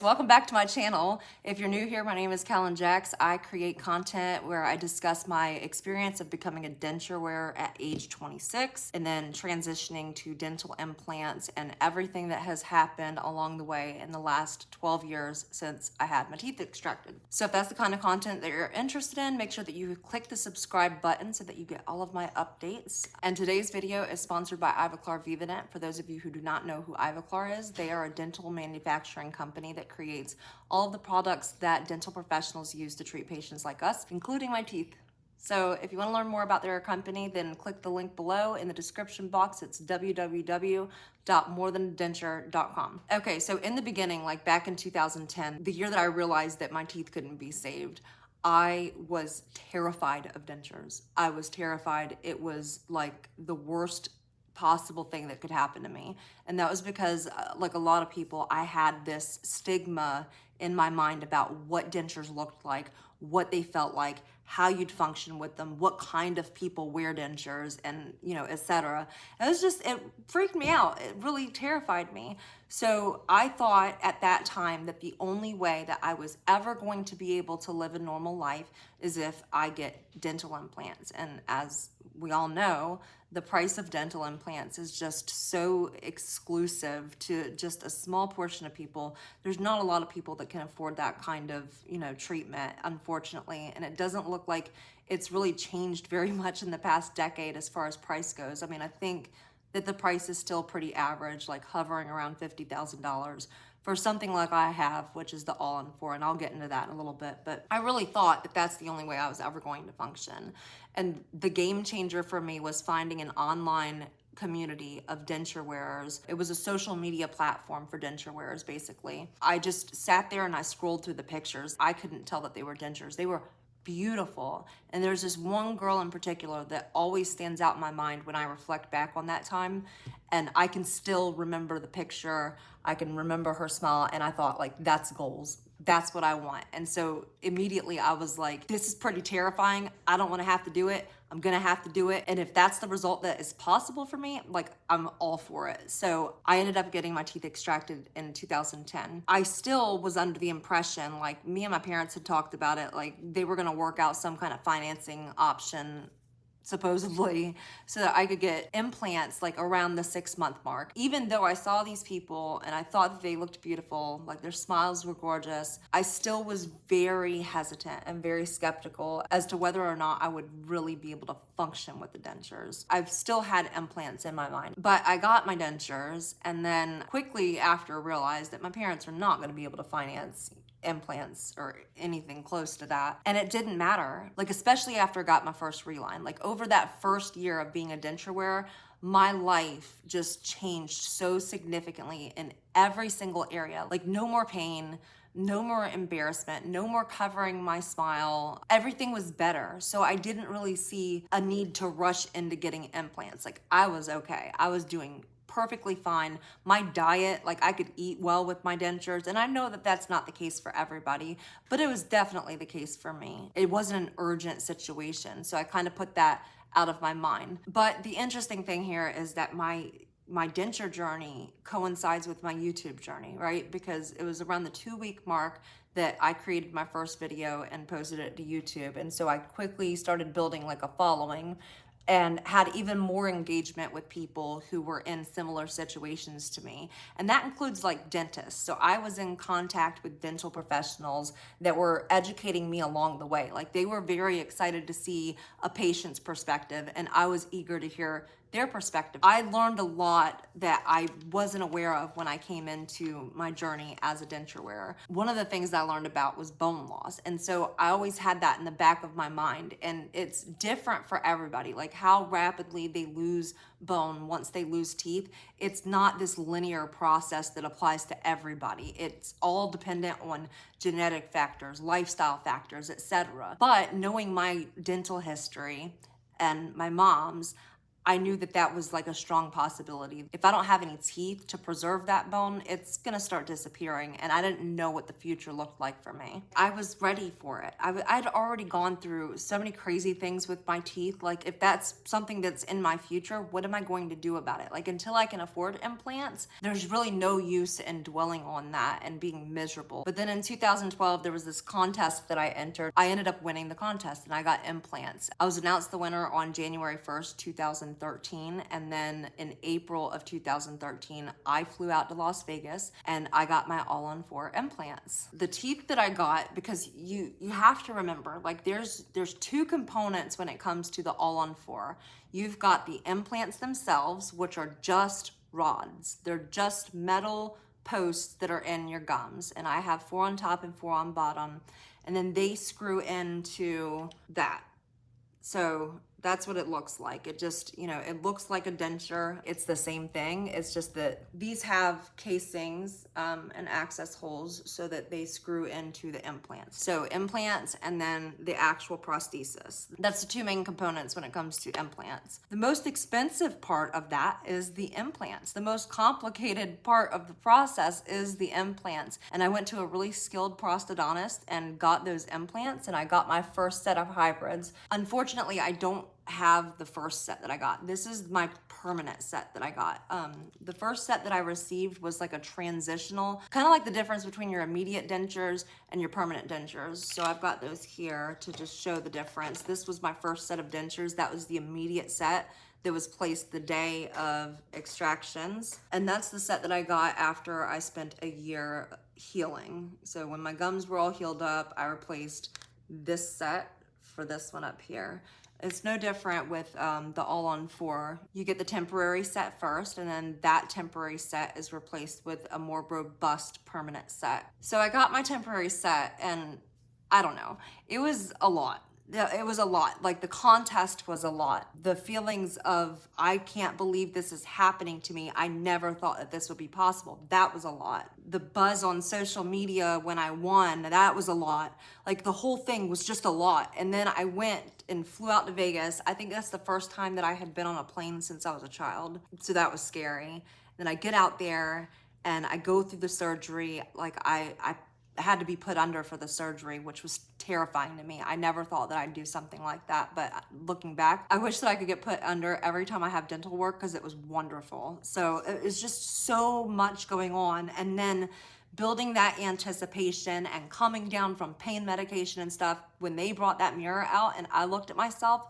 Welcome back to my channel. If you're new here, my name is kalinjax. I create content where I discuss my experience of becoming a denture wearer at age 26 and then transitioning to dental implants and everything that has happened along the way in the last 12 years since I had my teeth extracted. So if that's the kind of content that you're interested in, make sure that you click the subscribe button so that you get all of my updates. And today's video is sponsored by Ivoclar Vivadent. For those of you who do not know who Ivoclar is, they are a dental manufacturing company that creates all of the products that dental professionals use to treat patients like us, including my teeth. So if you want to learn more about their company, then click the link below in the description box. It's www.morethandenture.com. Okay, so in the beginning, like back in 2010, the year that I realized that my teeth couldn't be saved, I was terrified of dentures. I was terrified. It was like the worst possible thing that could happen to me. And that was because like a lot of people, I had this stigma in my mind about what dentures looked like, what they felt like, how you'd function with them, what kind of people wear dentures, and etc. It freaked me out. It really terrified me. So I thought at that time that the only way that I was ever going to be able to live a normal life is if I get dental implants. And as we all know, the price of dental implants is just so exclusive to just a small portion of people. There's not a lot of people that can afford that kind of, treatment, unfortunately. And it doesn't look like it's really changed very much in the past decade as far as price goes. I mean, I think that the price is still pretty average, like hovering around $50,000 for something like I have, which is the all-in-4, and I'll get into that in a little bit. But I really thought that that's the only way I was ever going to function. And the game changer for me was finding an online community of denture wearers. It was a social media platform for denture wearers, basically. I just sat there and I scrolled through the pictures. I couldn't tell that they were dentures. They were beautiful. And there's this one girl in particular that always stands out in my mind when I reflect back on that time. And I can still remember the picture. I can remember her smile. And I thought, like, that's goals. That's what I want. And so immediately I was like, this is pretty terrifying. I don't want to have to do it. I'm going to have to do it. And if that's the result that is possible for me, like, I'm all for it. So I ended up getting my teeth extracted in 2010. I still was under the impression, like, me and my parents had talked about it, like they were going to work out some kind of financing option supposedly, so that I could get implants like around the 6-month mark. Even though I saw these people and I thought that they looked beautiful, like their smiles were gorgeous, I still was very hesitant and very skeptical as to whether or not I would really be able to function with the dentures. I've still had implants in my mind, but I got my dentures and then quickly after realized that my parents are not going to be able to finance implants or anything close to that. And it didn't matter, like, especially after I got my first reline. Like, over that first year of being a denture wearer, my life just changed so significantly in every single area. Like, no more pain, no more embarrassment, no more covering my smile. Everything was better. So I didn't really see a need to rush into getting implants. Like, I was okay. I was doing perfectly fine. My diet, like, I could eat well with my dentures, and I know that that's not the case for everybody, but it was definitely the case for me. It wasn't an urgent situation, so I kind of put that out of my mind. But the interesting thing here is that my denture journey coincides with my YouTube journey, right? Because it was around the 2-week mark that I created my first video and posted it to YouTube. And so I quickly started building like a following and had even more engagement with people who were in similar situations to me. And that includes like dentists. So I was in contact with dental professionals that were educating me along the way. Like, they were very excited to see a patient's perspective, and I was eager to hear their perspective. I learned a lot that I wasn't aware of when I came into my journey as a denture wearer. One of the things that I learned about was bone loss. And so I always had that in the back of my mind. And it's different for everybody, like how rapidly they lose bone once they lose teeth. It's not this linear process that applies to everybody. It's all dependent on genetic factors, lifestyle factors, etc. But knowing my dental history and my mom's, I knew that that was like a strong possibility. If I don't have any teeth to preserve that bone, it's gonna start disappearing, and I didn't know what the future looked like for me. I was ready for it. I'd already gone through so many crazy things with my teeth. Like, if that's something that's in my future, what am I going to do about it? Like, until I can afford implants, there's really no use in dwelling on that and being miserable. But then in 2012, there was this contest that I entered. I ended up winning the contest and I got implants. I was announced the winner on January 1st, 2013. And then in April of 2013, I flew out to Las Vegas and I got my all-on-4 implants. The teeth that I got, because you have to remember, like, there's two components when it comes to the all-on-4. You've got the implants themselves, which are just rods. They're just metal posts that are in your gums, and I have 4 on top and 4 on bottom, and then they screw into that. So that's what it looks like. It just, it looks like a denture. It's the same thing. It's just that these have casings and access holes so that they screw into the implants. So implants and then the actual prosthesis. That's the two main components when it comes to implants. The most expensive part of that is the implants. The most complicated part of the process is the implants. And I went to a really skilled prosthodontist and got those implants, and I got my first set of hybrids. Unfortunately, I don't have the first set that I got. This is my permanent set that I got. The first set that I received was like a transitional, kind of like the difference between your immediate dentures and your permanent dentures. So I've got those here to just show the difference. This was my first set of dentures. That was the immediate set that was placed the day of extractions. And that's the set that I got after I spent a year healing. So when my gums were all healed up, I replaced this set for this one up here. It's no different with the all-on-4. You get the temporary set first, and then that temporary set is replaced with a more robust permanent set. So I got my temporary set, and I don't know, it was a lot. It was a lot. Like, the contest was a lot. The feelings of, I can't believe this is happening to me. I never thought that this would be possible. That was a lot. The buzz on social media when I won, that was a lot. Like, the whole thing was just a lot. And then I went and flew out to Vegas. I think that's the first time that I had been on a plane since I was a child. So that was scary. Then I get out there and I go through the surgery. Like, I had to be put under for the surgery, which was terrifying to me. I never thought that I'd do something like that, but looking back, I wish that I could get put under every time I have dental work, because it was wonderful. So it was just so much going on, and then building that anticipation and coming down from pain medication and stuff. When they brought that mirror out and I looked at myself,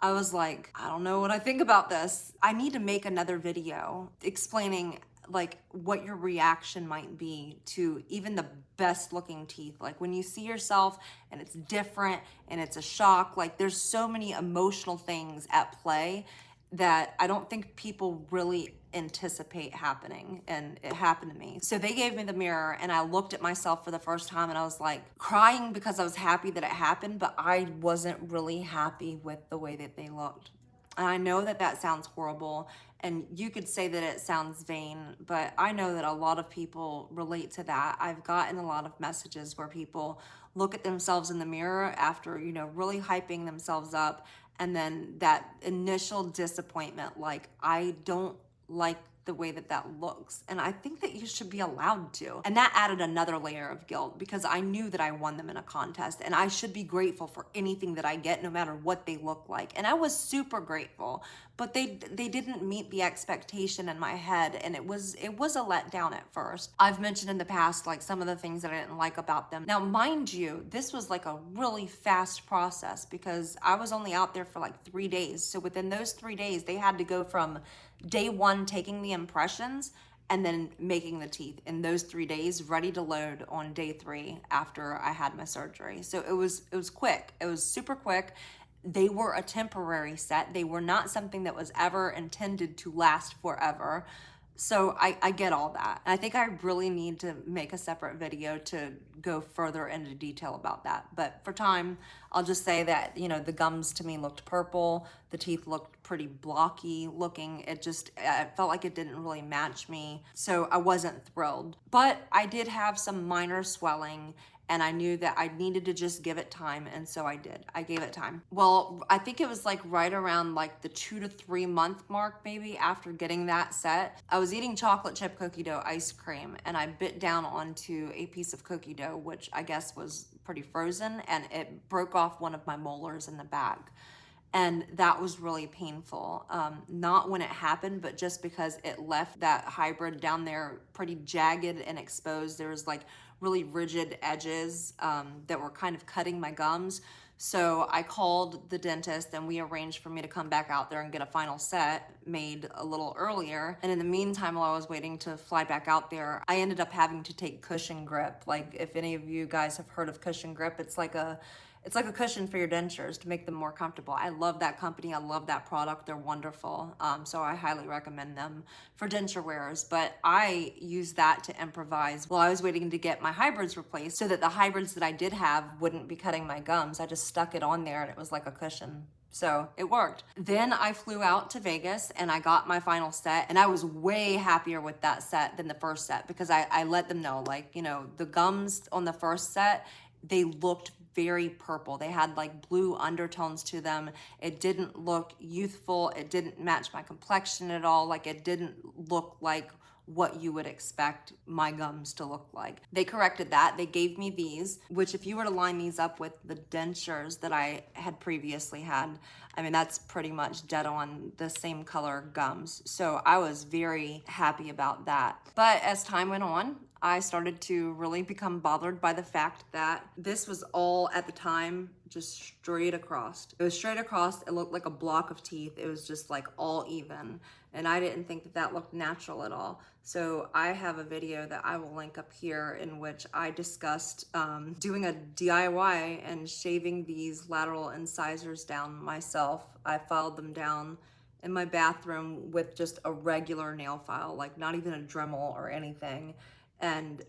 I was like, I don't know what I think about this. I need to make another video explaining like what your reaction might be to even the best looking teeth. Like, when you see yourself and it's different and it's a shock, like, there's so many emotional things at play that I don't think people really anticipate happening, and it happened to me. So they gave me the mirror and I looked at myself for the first time, and I was like crying because I was happy that it happened, but I wasn't really happy with the way that they looked. And I know that that sounds horrible, and you could say that it sounds vain, but I know that a lot of people relate to that. I've gotten a lot of messages where people look at themselves in the mirror after, really hyping themselves up, and then that initial disappointment, like, I don't like the way that that looks. And I think that you should be allowed to. And that added another layer of guilt, because I knew that I won them in a contest, and I should be grateful for anything that I get, no matter what they look like. And I was super grateful, but they didn't meet the expectation in my head, and it was a letdown at first. I've mentioned in the past, like, some of the things that I didn't like about them. Now, mind you, this was like a really fast process, because I was only out there for like 3 days. So within those 3 days, they had to go from day one taking the impressions and then making the teeth in those 3 days, ready to load on day 3 after I had my surgery. So it was quick. It was super quick. They were a temporary set. They were not something that was ever intended to last forever. So I get all that. And I think I really need to make a separate video to go further into detail about that. But for time, I'll just say that, the gums to me looked purple. The teeth looked pretty blocky looking. It felt like it didn't really match me. So I wasn't thrilled. But I did have some minor swelling, and I knew that I needed to just give it time, and so I did. I gave it time. Well, I think it was like right around like the 2 to 3 month mark, maybe, after getting that set. I was eating chocolate chip cookie dough ice cream, and I bit down onto a piece of cookie dough, which I guess was pretty frozen, and it broke off one of my molars in the back. And that was really painful. Not when it happened, but just because it left that hybrid down there pretty jagged and exposed. There was like really rigid edges that were kind of cutting my gums. So I called the dentist, and we arranged for me to come back out there and get a final set made a little earlier. And in the meantime, while I was waiting to fly back out there, I ended up having to take cushion grip. Like, if any of you guys have heard of cushion grip, it's like a cushion for your dentures to make them more comfortable. I love that company. I love that product. They're wonderful. So I highly recommend them for denture wearers. But I used that to improvise while I was waiting to get my hybrids replaced, so that the hybrids that I did have wouldn't be cutting my gums. I just stuck it on there, and it was like a cushion. So it worked. Then I flew out to Vegas, and I got my final set, and I was way happier with that set than the first set, because I let them know, like, you know, the gums on the first set, they looked very purple. They had like blue undertones to them. It didn't look youthful. It didn't match my complexion at all. Like, it didn't look like what you would expect my gums to look like. They corrected that. They gave me these, which, if you were to line these up with the dentures that I had previously had, I mean, that's pretty much dead on the same color gums. So I was very happy about that. But as time went on, I started to really become bothered by the fact that this was all, at the time, just straight across. It was straight across. It looked like a block of teeth. It was just like all even. And I didn't think that that looked natural at all. So I have a video that I will link up here, in which I discussed doing a DIY and shaving these lateral incisors down myself. I filed them down in my bathroom with just a regular nail file, like not even a Dremel or anything. And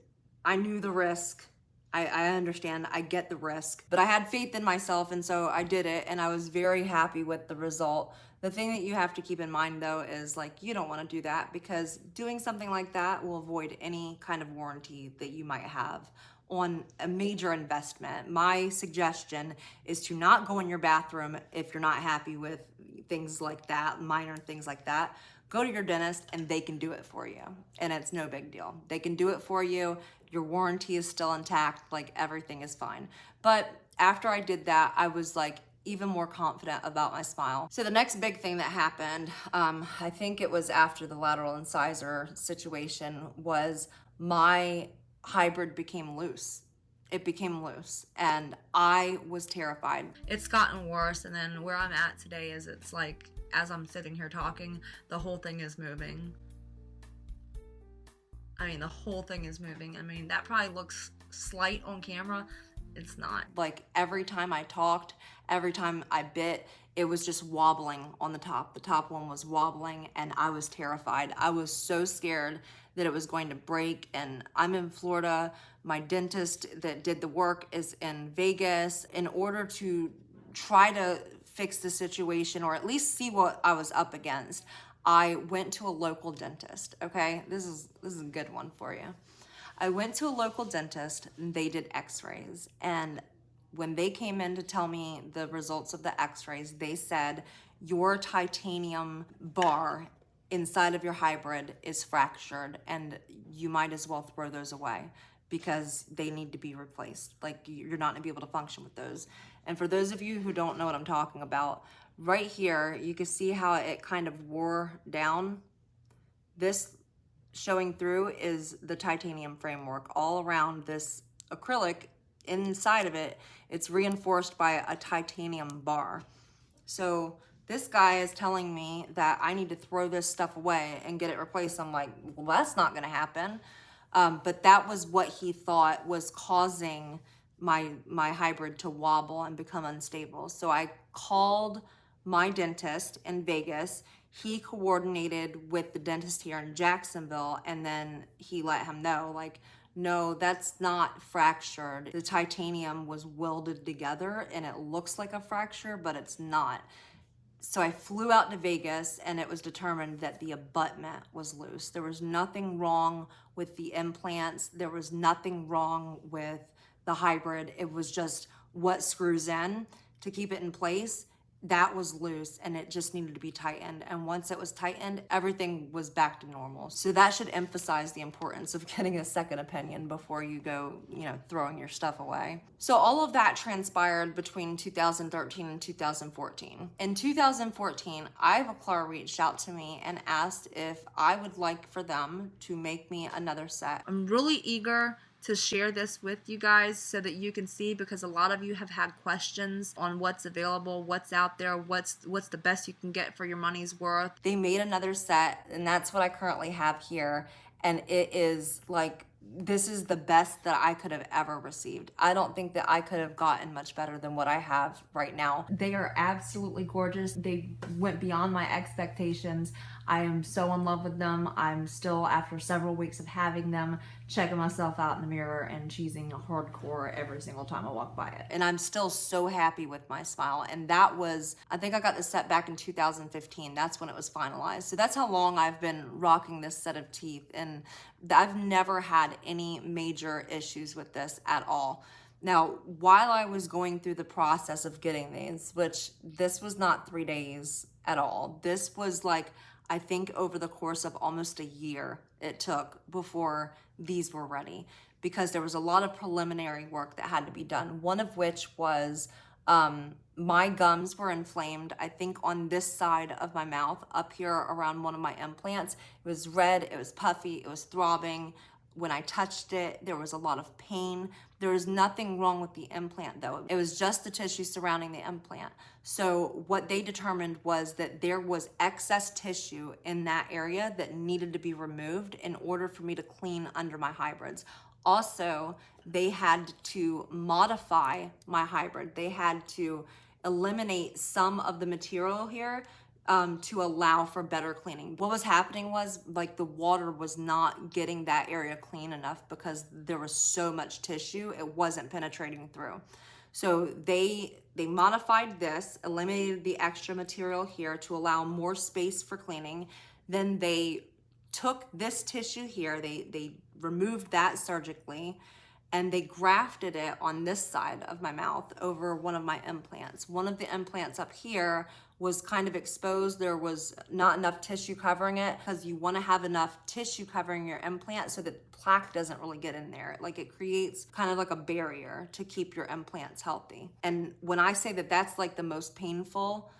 I knew the risk. I understand, I get the risk, but I had faith in myself, and so I did it, and I was very happy with the result. The thing that you have to keep in mind, though, is like, you don't want to do that, because doing something like that will void any kind of warranty that you might have on a major investment. My suggestion is to not go in your bathroom if you're not happy with things like that, minor things like that. Go to your dentist, and they can do it for you, and it's no big deal. They can do it for you. Your warranty is still intact, like everything is fine. But after I did that, I was like even more confident about my smile. So the next big thing that happened, I think it was after the lateral incisor situation, was my hybrid became loose. It became loose, and I was terrified. It's gotten worse, and then where I'm at today is, it's like, as I'm sitting here talking, the whole thing is moving. I mean, the whole thing is moving. I mean, that probably looks slight on camera. It's not. Like, every time I talked, every time I bit, it was just wobbling on the top. The top one was wobbling, and I was terrified. I was so scared that it was going to break. And I'm in Florida. My dentist that did the work is in Vegas. In order to try to fix the situation, or at least see what I was up against, I went to a local dentist. Okay, this is a good one for you. I went to a local dentist, and they did x-rays, and when they came in to tell me the results of the x-rays, they said, your titanium bar inside of your hybrid is fractured, and you might as well throw those away, because they need to be replaced. Like, you're not gonna be able to function with those. And for those of you who don't know what I'm talking about, right here, you can see how it kind of wore down. This showing through is the titanium framework. All around this acrylic, inside of it, it's reinforced by a titanium bar. So this guy is telling me that I need to throw this stuff away and get it replaced. I'm like, well, that's not gonna happen. But that was what he thought was causing my hybrid to wobble and become unstable. So I called my dentist in Vegas. He coordinated with the dentist here in Jacksonville, and then he let him know, like, no, that's not fractured. The titanium was welded together, and it looks like a fracture, but it's not. So I flew out to Vegas and it was determined that the abutment was loose. There was nothing wrong with the implants. There was nothing wrong with the hybrid. It was just what screws in to keep it in place. That was loose and it just needed to be tightened. And once it was tightened, everything was back to normal. So that should emphasize the importance of getting a second opinion before you go, throwing your stuff away. So all of that transpired between 2013 and 2014. In 2014, Ivoclar reached out to me and asked if I would like for them to make me another set. I'm really eager to share this with you guys so that you can see, because a lot of you have had questions on what's available, what's out there, what's the best you can get for your money's worth. They made another set, and that's what I currently have here, and it is like, this is the best that I could have ever received. I don't think that I could have gotten much better than what I have right now. They are absolutely gorgeous. They went beyond my expectations. I am so in love with them. I'm still, after several weeks of having them, checking myself out in the mirror and cheesing hardcore every single time I walk by it. And I'm still so happy with my smile. And that was, I think I got this set back in 2015. That's when it was finalized. So that's how long I've been rocking this set of teeth. And I've never had any major issues with this at all. Now, while I was going through the process of getting these, which this was not 3 days at all, this was like, I think over the course of almost a year it took before these were ready, because there was a lot of preliminary work that had to be done. One of which was my gums were inflamed, I think on this side of my mouth, up here around one of my implants. It was red, it was puffy, it was throbbing. When I touched it, there was a lot of pain. There was nothing wrong with the implant though. It was just the tissue surrounding the implant. So what they determined was that there was excess tissue in that area that needed to be removed in order for me to clean under my hybrids. Also, they had to modify my hybrid. They had to eliminate some of the material here to allow for better cleaning. What was happening was, like, the water was not getting that area clean enough because there was so much tissue, it wasn't penetrating through. So they modified this, eliminated the extra material here to allow more space for cleaning. Then they took this tissue here, they removed that surgically, and they grafted it on this side of my mouth over one of my implants. One of the implants up here was kind of exposed. There was not enough tissue covering it, because you want to have enough tissue covering your implant so that plaque doesn't really get in there. Like, it creates kind of like a barrier to keep your implants healthy. And when I say that that's like the most painful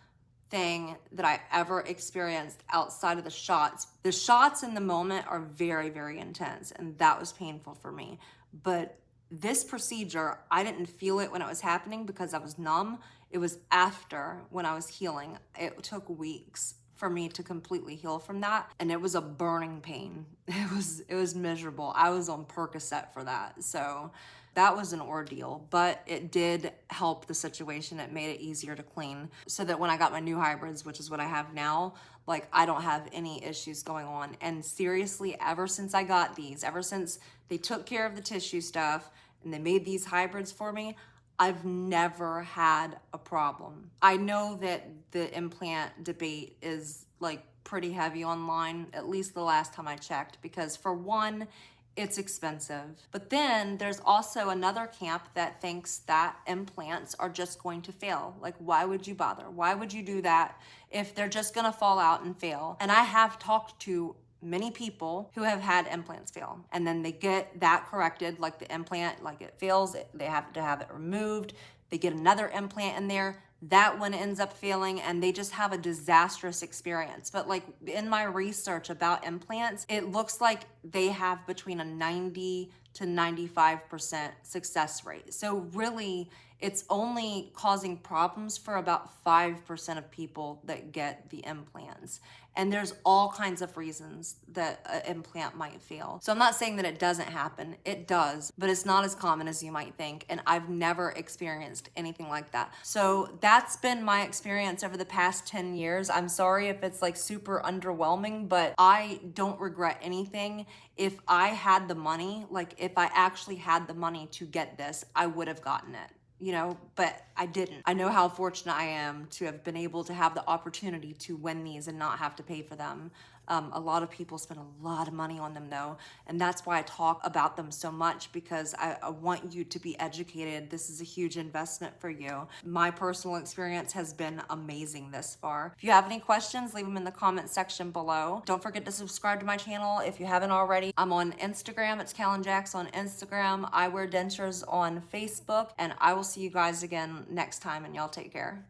thing that I ever experienced outside of the shots in the moment are very, very intense, and that was painful for me. But this procedure, I didn't feel it when it was happening because I was numb. It was after, when I was healing. It took weeks for me to completely heal from that, and it was a burning pain. It was miserable. I was on Percocet for that. So that was an ordeal, but it did help the situation. It made it easier to clean, so that when I got my new hybrids, which is what I have now, like, I don't have any issues going on. And seriously, ever since I got these, ever since they took care of the tissue stuff and they made these hybrids for me, I've never had a problem. I know that the implant debate is like pretty heavy online, at least the last time I checked, because for one, it's expensive. But then there's also another camp that thinks that implants are just going to fail. Like, why would you bother? Why would you do that if they're just gonna fall out and fail? And I have talked to many people who have had implants fail, and then they get that corrected, like the implant, like it fails, they have to have it removed, they get another implant in there, that one ends up failing, and they just have a disastrous experience. But like, in my research about implants, it looks like they have between a 90 to 95% success rate. So really, it's only causing problems for about 5% of people that get the implants. And there's all kinds of reasons that an implant might fail. So I'm not saying that it doesn't happen. It does, but it's not as common as you might think. And I've never experienced anything like that. So that's been my experience over the past 10 years. I'm sorry if it's like super underwhelming, but I don't regret anything. If I had the money, like if I actually had the money to get this, I would have gotten it. you know, but I didn't. I know how fortunate I am to have been able to have the opportunity to win these and not have to pay for them. A lot of people spend a lot of money on them though, and that's why I talk about them so much, because I want you to be educated. This is a huge investment for you. My personal experience has been amazing this far. If you have any questions, leave them in the comment section below. Don't forget to subscribe to my channel if you haven't already. I'm on Instagram, it's kalinjax on Instagram. I wear dentures on Facebook, and I will see you guys again next time, and y'all take care.